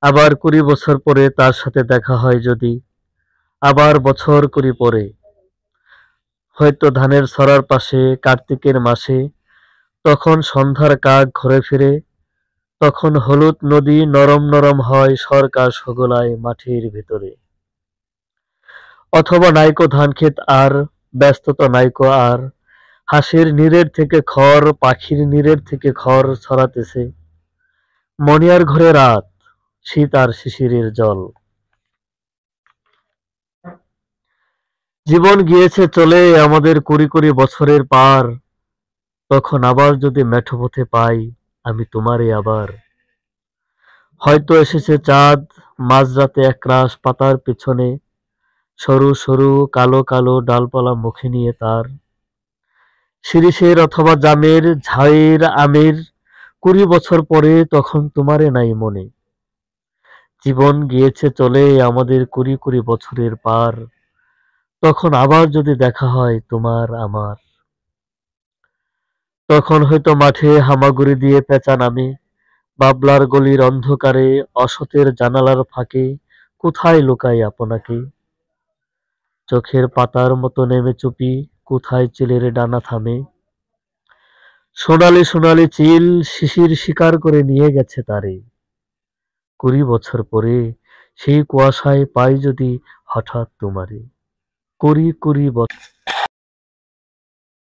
আবার 20 বছর পরে তার সাথে দেখা হয় যদি, আবার বছর কুড়ি পরে, হয়তো ধানের ছড়ার পাশে কার্তিকের মাসে, তখন সন্ধ্যার কাক ঘরে ফিরে, তখন হলুদ নদী নরম নরম হয় সরকা সগোলায় মাটির ভিতরে। অথবা নাইকো ধানক্ষেত আর, ব্যস্ততা নাইকো আর, হাঁসের নীড়ের থেকে খড়, পাখির নীড়ের থেকে খড় ছড়াতেছে, মনিয়ার ঘরে রাত, শীত আর শিশিরের জল। জীবন গিয়েছে চলে আমাদের কুড়ি কুড়ি বছরের পার, তখন আবার যদি মেঠো পথে পাই আমি তোমারে আবার। হয়তো এসেছে চাঁদ, মাঝরাতে একরাশ পাতার পিছনে, সরু সরু কালো কালো ডালপালা মুখে নিয়ে তার। শিরীষের অথবা জামের, ঝাইয়ের, আমের, 20 বছর পরে তখন তোমারে নাই মনে। জীবন গিয়েছে চলে আমাদের কুড়ি কুড়ি বছরের পার, তখন আবার যদি দেখা হয় তোমার আমার। তখন হয়তো মাঠে হামাগুড়ি দিয়ে পেঁচা নামে, বাবলার গলির অন্ধকারে, অসতের জানালার ফাঁকে, কোথায় লুকাই আপনাকে। চোখের পাতার মতো নেমে চুপি, কোথায় চিলের ডানা থামে। সোনালি সোনালি চিল শিশির শিকার করে নিয়ে গেছে তারে। 20 বছর পরে সেই কুয়াশায় পাই যদি হঠাৎ তোমারে। কুড়ি কুড়ি বছর